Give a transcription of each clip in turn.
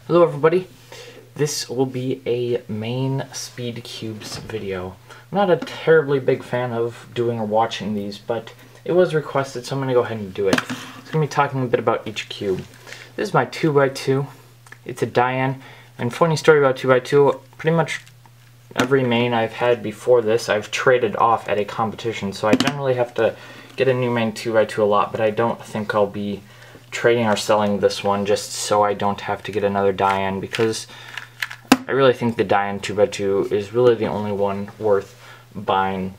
Hello everybody, this will be a main speed cubes video. I'm not a terribly big fan of doing or watching these, but it was requested, so I'm going to go ahead and do it. I'm going to be talking a bit about each cube. This is my 2x2, it's a Diane, and funny story about 2x2, pretty much every main I've had before this I've traded off at a competition, so I generally have to get a new main 2x2 a lot, but I don't think I'll be trading or selling this one just so I don't have to get another Diane, because I really think the Diane 2x2 is really the only one worth buying.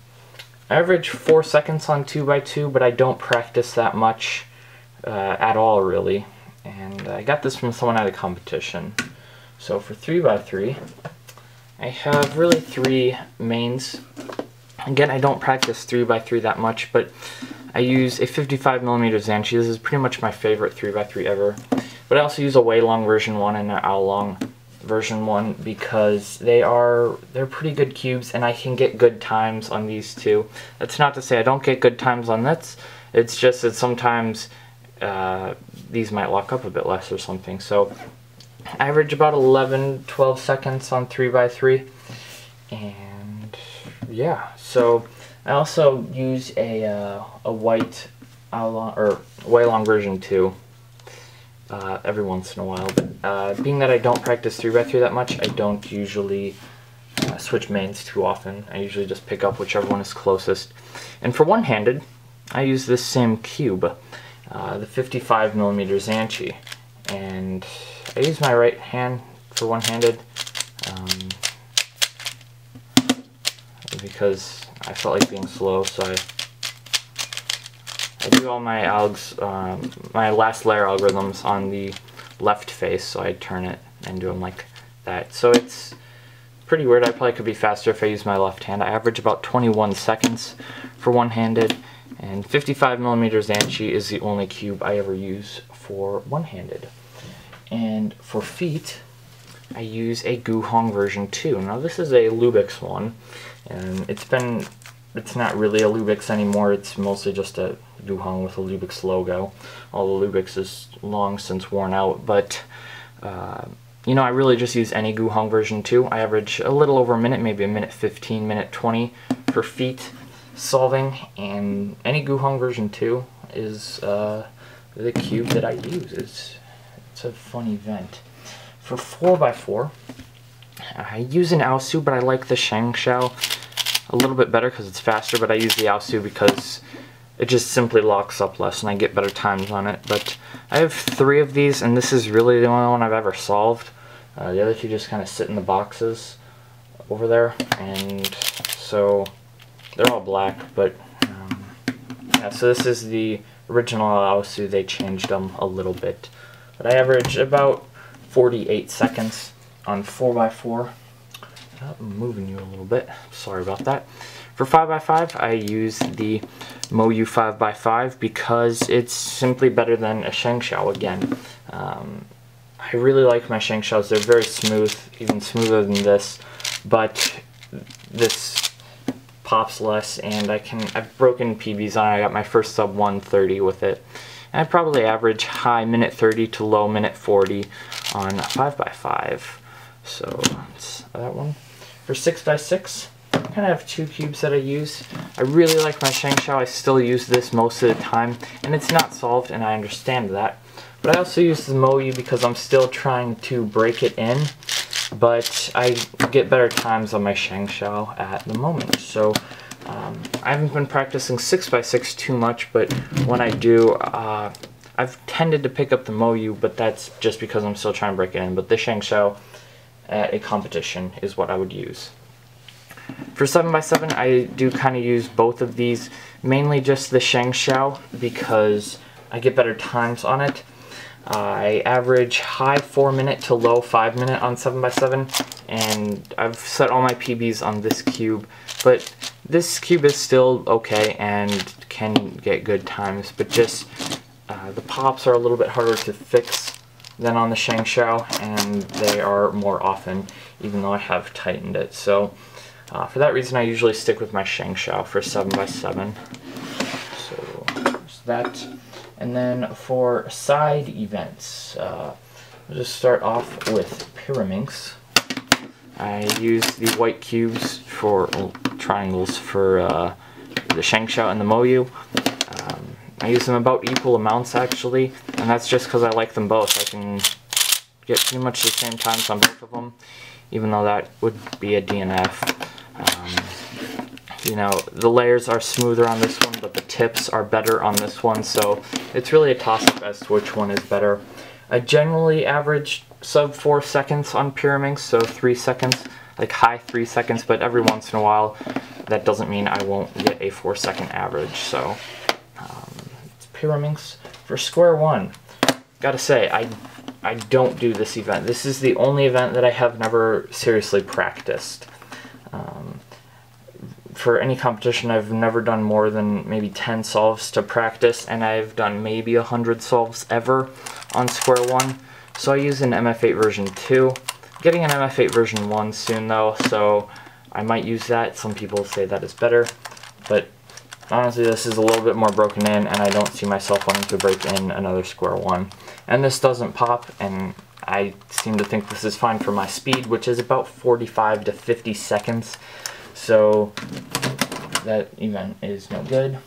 I average 4 seconds on 2x2, but I don't practice that much at all really, and I got this from someone at a competition. So for 3x3 I have really 3 mains. Again, I don't practice 3x3 that much, but I use a 55mm Xanchi. This is pretty much my favorite 3x3 ever. But I also use a way long version 1 and an owl long version 1 because they're pretty good cubes and I can get good times on these two. That's not to say I don't get good times on this. It's just that sometimes these might lock up a bit less or something. So I average about 11-12 seconds on 3x3. And yeah, so I also use a white or way long version 2 every once in a while. But being that I don't practice 3x3 that much, I don't usually switch mains too often. I usually just pick up whichever one is closest. And for one-handed, I use this same cube, the 55mm Xanchi, and I use my right hand for one-handed because I felt like being slow, so I do all my my last layer algorithms on the left face, so I turn it and do them like that. So it's pretty weird. I probably could be faster if I use my left hand. I average about 21 seconds for one-handed, and 55mm Xanchi is the only cube I ever use for one-handed. And for feet, I use a Guhong version 2. Now this is a Lubix one, and it's not really a Lubix anymore. It's mostly just a Guhong with a Lubix logo. All the Lubix is long since worn out, but you know, I really just use any Guhong version 2. I average a little over a minute, maybe a minute 15, minute 20 for feet solving, and any Guhong version 2 is the cube that I use. It's a fun event. For 4x4, I use an Aosu, but I like the Shengshao a little bit better because it's faster, but I use the Aosu because it just simply locks up less and I get better times on it. But I have 3 of these, and this is really the only one I've ever solved. The other 2 just kind of sit in the boxes over there, and so they're all black, but yeah, so this is the original Aosu. They changed them a little bit. But I average about 48 seconds on 4x4. I'm moving you a little bit, sorry about that. For 5x5, I use the Moyu 5x5 because it's simply better than a Shengshao again. I really like my Shengshaos. They're very smooth, even smoother than this, but this pops less, and I've broken PBs on it. I got my first sub 130 with it. And I probably average high minute 30 to low minute 40 on 5x5. So that's that one. For 6x6, I kind of have 2 cubes that I use. I really like my Shengshao. I still use this most of the time, and it's not solved, and I understand that. But I also use the Moyu because I'm still trying to break it in, but I get better times on my Shengshao at the moment. So I haven't been practicing 6x6 too much, but when I do, I've tended to pick up the Moyu, but that's just because I'm still trying to break it in. But the Shengshao at a competition is what I would use. For 7x7, I do kind of use both of these, mainly just the Shengshao because I get better times on it. I average high 4 minute to low 5 minute on 7x7, and I've set all my PBs on this cube, but this cube is still okay and can get good times, but just the pops are a little bit harder to fix than on the Shengshao, and they are more often, even though I have tightened it. So for that reason, I usually stick with my Shengshao for 7x7. So there's that. And then for side events, I'll just start off with Pyraminx. I use the white cubes for triangles for the Shangshout and the Moyu. I use them about equal amounts actually, and that's just because I like them both. I can get pretty much the same times on both of them, even though that would be a DNF. You know, the layers are smoother on this one, but the tips are better on this one, so it's really a toss-up as to which one is better. I generally average sub 4 seconds on Pyraminx, so 3 seconds, like high 3 seconds, but every once in a while that doesn't mean I won't get a 4-second average. So it's Pyraminx for square one. Gotta say, I don't do this event. This is the only event that I have never seriously practiced. For any competition, I've never done more than maybe 10 solves to practice, and I've done maybe 100 solves ever on square one. So I use an MF8 version 2. Getting an MF8 version 1 soon though, so I might use that. Some people say that is better, but honestly this is a little bit more broken in, and I don't see myself wanting to break in another square one. And this doesn't pop, and I seem to think this is fine for my speed, which is about 45 to 50 seconds. So that event is no good.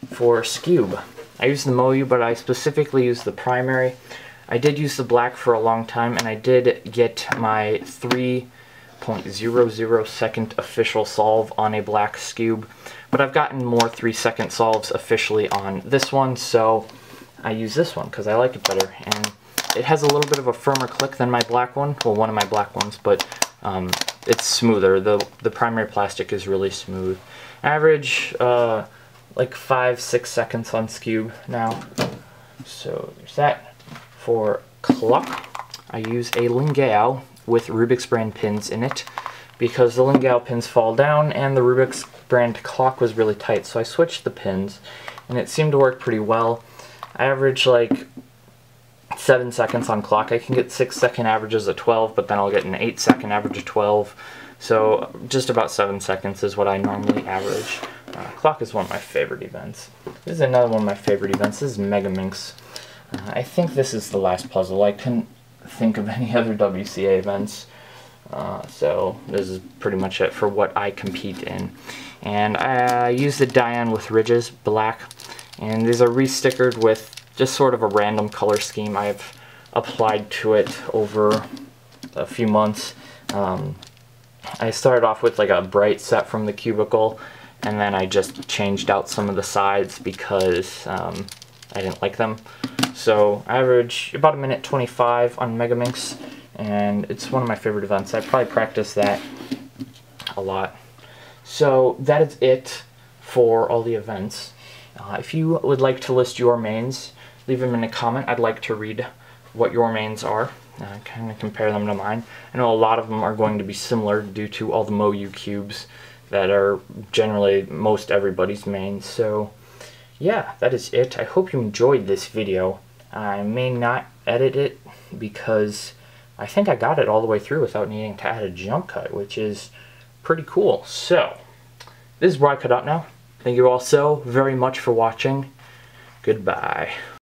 For Skewb, I use the Moyu, but I specifically use the primary. I did use the black for a long time, and I did get my 3.00 second official solve on a black Skewb, but I've gotten more 3-second solves officially on this one, so I use this one because I like it better. And it has a little bit of a firmer click than my black one, well, one of my black ones, but it's smoother. The primary plastic is really smooth. Average like 5-6 seconds on Skewb now. So there's that. For clock, I use a Lingao with Rubik's brand pins in it because the Lingao pins fall down and the Rubik's brand clock was really tight, so I switched the pins and it seemed to work pretty well. I average like 7 seconds on clock. I can get 6-second averages at 12, but then I'll get an 8-second average of 12. So just about 7 seconds is what I normally average. Clock is one of my favorite events. This is another one of my favorite events. This is Megaminx. I think this is the last puzzle. I couldn't think of any other WCA events. So this is pretty much it for what I compete in. And I use the Diane with ridges, black. And these are re-stickered with just sort of a random color scheme I've applied to it over a few months. I started off with like a bright set from the cubicle, and then I just changed out some of the sides because I didn't like them. So I average about 1:25 on Megaminx, and it's one of my favorite events. I probably practice that a lot. So that is it for all the events. If you would like to list your mains, leave them in a comment. I'd like to read what your mains are, kind of compare them to mine. I know a lot of them are going to be similar due to all the Moyu cubes that are generally most everybody's mains. So yeah, that is it. I hope you enjoyed this video. I may not edit it because I think I got it all the way through without needing to add a jump cut, which is pretty cool. So this is where I cut out now. Thank you all so very much for watching. Goodbye.